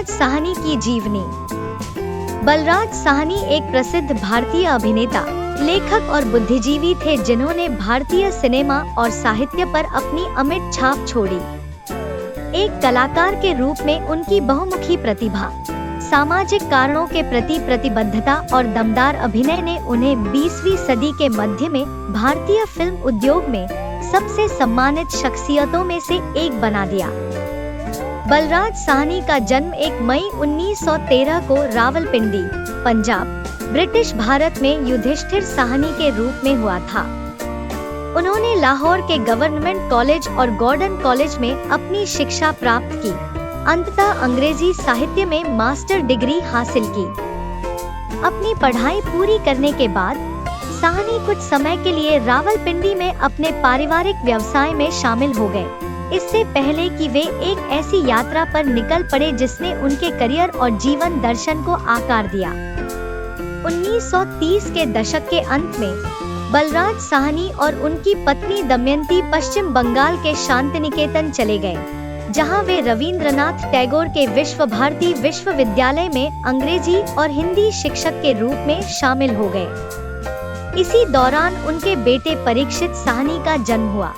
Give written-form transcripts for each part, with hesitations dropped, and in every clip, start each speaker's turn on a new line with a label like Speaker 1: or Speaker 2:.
Speaker 1: बलराज साहनी की जीवनी। बलराज साहनी एक प्रसिद्ध भारतीय अभिनेता, लेखक और बुद्धिजीवी थे जिन्होंने भारतीय सिनेमा और साहित्य पर अपनी अमिट छाप छोड़ी। एक कलाकार के रूप में उनकी बहुमुखी प्रतिभा, सामाजिक कारणों के प्रति प्रतिबद्धता और दमदार अभिनय ने उन्हें 20वीं सदी के मध्य में भारतीय फिल्म उद्योग में सबसे सम्मानित शख्सियतों में से एक बना दिया। बलराज साहनी का जन्म 1 मई 1913 को रावलपिंडी, पंजाब, ब्रिटिश भारत में युधिष्ठिर साहनी के रूप में हुआ था। उन्होंने लाहौर के गवर्नमेंट कॉलेज और गॉर्डन कॉलेज में अपनी शिक्षा प्राप्त की। अंततः अंग्रेजी साहित्य में मास्टर डिग्री हासिल की। अपनी पढ़ाई पूरी करने के बाद साहनी कुछ समय के लिए रावलपिंडी में अपने पारिवारिक व्यवसाय में शामिल हो गए, इससे पहले कि वे एक ऐसी यात्रा पर निकल पड़े जिसने उनके करियर और जीवन दर्शन को आकार दिया। 1930 के दशक के अंत में बलराज साहनी और उनकी पत्नी दमयंती पश्चिम बंगाल के शांतिनिकेतन चले गए, जहां वे रवींद्रनाथ टैगोर के विश्व भारती विश्वविद्यालय में अंग्रेजी और हिंदी शिक्षक के रूप में शामिल हो गए। इसी दौरान उनके बेटे परीक्षित साहनी का जन्म हुआ।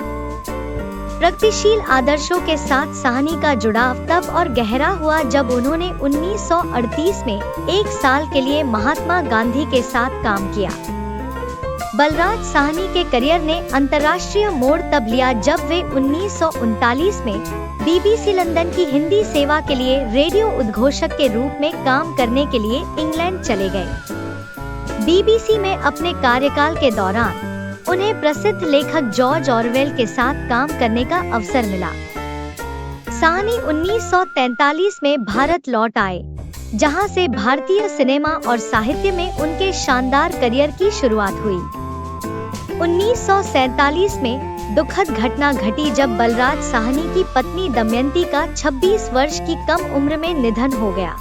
Speaker 1: प्रगतिशील आदर्शों के साथ साहनी का जुड़ाव तब और गहरा हुआ जब उन्होंने 1938 में 1 साल के लिए महात्मा गांधी के साथ काम किया। बलराज साहनी के करियर ने अंतर्राष्ट्रीय मोड़ तब लिया जब वे 1939 में BBC लंदन की हिंदी सेवा के लिए रेडियो उद्घोषक के रूप में काम करने के लिए इंग्लैंड चले गए। BBC में अपने कार्यकाल के दौरान उन्हें प्रसिद्ध लेखक जॉर्ज ऑरवेल के साथ काम करने का अवसर मिला। साहनी 1943 में भारत लौट आए, जहां से भारतीय सिनेमा और साहित्य में उनके शानदार करियर की शुरुआत हुई। 1947 में दुखद घटना घटी जब बलराज साहनी की पत्नी दमयंती का 26 वर्ष की कम उम्र में निधन हो गया।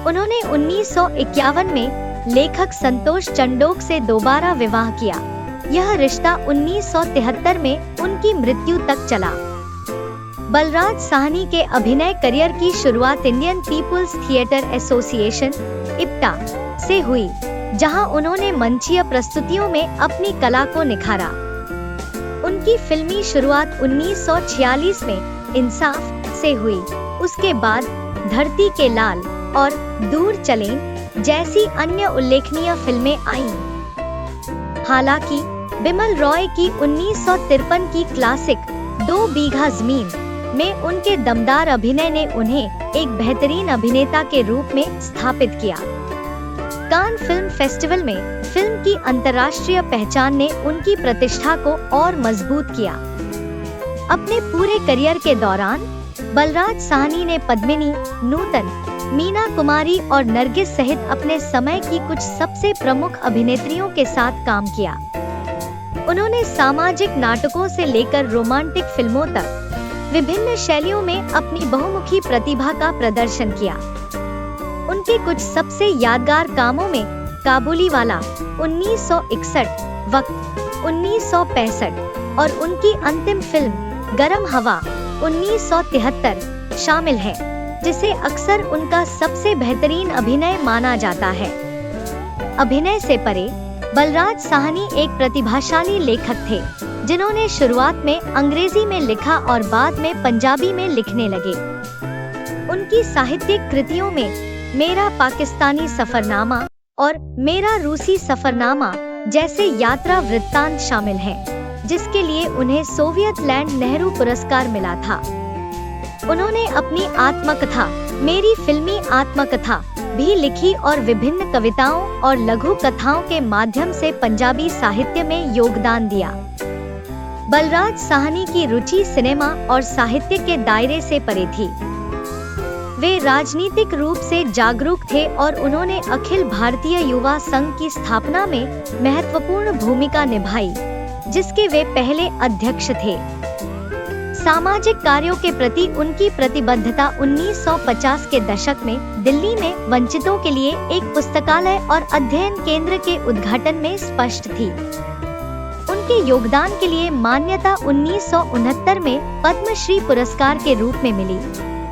Speaker 1: उन्होंने 1951 में लेखक संतोष चंडोक से दोबारा विवाह किया। यह रिश्ता 1973 में उनकी मृत्यु तक चला। बलराज साहनी के अभिनय करियर की शुरुआत Indian People's Theatre Association (IPTA) से हुई, जहां उन्होंने मंचीय प्रस्तुतियों में अपनी कला को निखारा। उनकी फिल्मी शुरुआत 1946 में इंसाफ से हुई। उसके बाद धरती के लाल और दूर चलें जैसी अन्य उल्लेखनीय फिल्में आईं। हालांकि बिमल रॉय की 1953 की क्लासिक 2 बीघा जमीन में उनके दमदार अभिनय ने उन्हें एक बेहतरीन अभिनेता के रूप में स्थापित किया। कान फिल्म फेस्टिवल में फिल्म की अंतर्राष्ट्रीय पहचान ने उनकी प्रतिष्ठा को और मजबूत किया। अपने पूरे करियर के दौरान बलराज साहनी ने पद्मिनी, नूतन, मीना कुमारी और नरगिस सहित अपने समय की कुछ सबसे प्रमुख अभिनेत्रियों के साथ काम किया। उन्होंने सामाजिक नाटकों से लेकर रोमांटिक फिल्मों तक विभिन्न शैलियों में अपनी बहुमुखी प्रतिभा का प्रदर्शन किया। उनके कुछ सबसे यादगार कामों में काबुलीवाला 1961, वक्त 1965 और उनकी अंतिम फिल्म गरम हवा 1973 शामिल है, जिसे अक्सर उनका सबसे बेहतरीन अभिनय माना जाता है। अभिनय से परे बलराज साहनी एक प्रतिभाशाली लेखक थे, जिन्होंने शुरुआत में अंग्रेजी में लिखा और बाद में पंजाबी में लिखने लगे। उनकी साहित्यिक कृतियों में मेरा पाकिस्तानी सफरनामा और मेरा रूसी सफरनामा जैसे यात्रा वृत्तांत शामिल हैं, जिसके लिए उन्हें सोवियत लैंड नेहरू पुरस्कार मिला था। उन्होंने अपनी आत्मकथा मेरी फिल्मी आत्मकथा भी लिखी और विभिन्न कविताओं और लघु कथाओं के माध्यम से पंजाबी साहित्य में योगदान दिया। बलराज साहनी की रुचि सिनेमा और साहित्य के दायरे से परे थी। वे राजनीतिक रूप से जागरूक थे और उन्होंने अखिल भारतीय युवा संघ की स्थापना में महत्वपूर्ण भूमिका निभाई, जिसके वे पहले अध्यक्ष थे। सामाजिक कार्यों के प्रति उनकी प्रतिबद्धता 1950 के दशक में दिल्ली में वंचितों के लिए एक पुस्तकालय और अध्ययन केंद्र के उद्घाटन में स्पष्ट थी। उनके योगदान के लिए मान्यता 1969 में पद्मश्री पुरस्कार के रूप में मिली,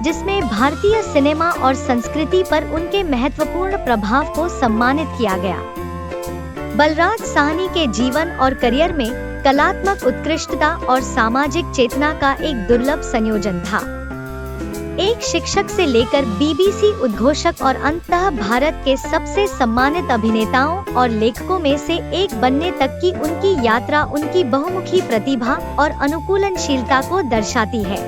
Speaker 1: जिसमें भारतीय सिनेमा और संस्कृति पर उनके महत्वपूर्ण प्रभाव को सम्मानित किया गया। बलराज साहनी के जीवन और करियर में कलात्मक उत्कृष्टता और सामाजिक चेतना का एक दुर्लभ संयोजन था। एक शिक्षक से लेकर बीबीसी उद्घोषक और अंततः भारत के सबसे सम्मानित अभिनेताओं और लेखकों में से एक बनने तक की उनकी यात्रा उनकी बहुमुखी प्रतिभा और अनुकूलनशीलता को दर्शाती है।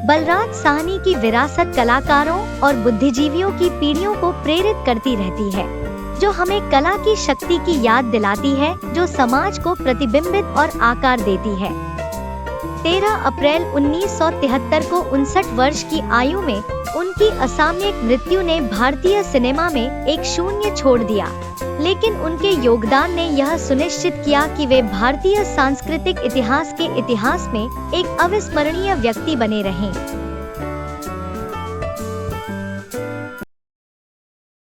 Speaker 1: बलराज साहनी की विरासत कलाकारों और बुद्धिजीवियों की पीढ़ियों को प्रेरित करती रहती है, जो हमें कला की शक्ति की याद दिलाती है, जो समाज को प्रतिबिंबित और आकार देती है। 13 अप्रैल 1973 को 59 वर्ष की आयु में उनकी असामयिक मृत्यु ने भारतीय सिनेमा में एक शून्य छोड़ दिया, लेकिन उनके योगदान ने यह सुनिश्चित किया कि वे भारतीय सांस्कृतिक इतिहास के इतिहास में एक अविस्मरणीय व्यक्ति बने रहें।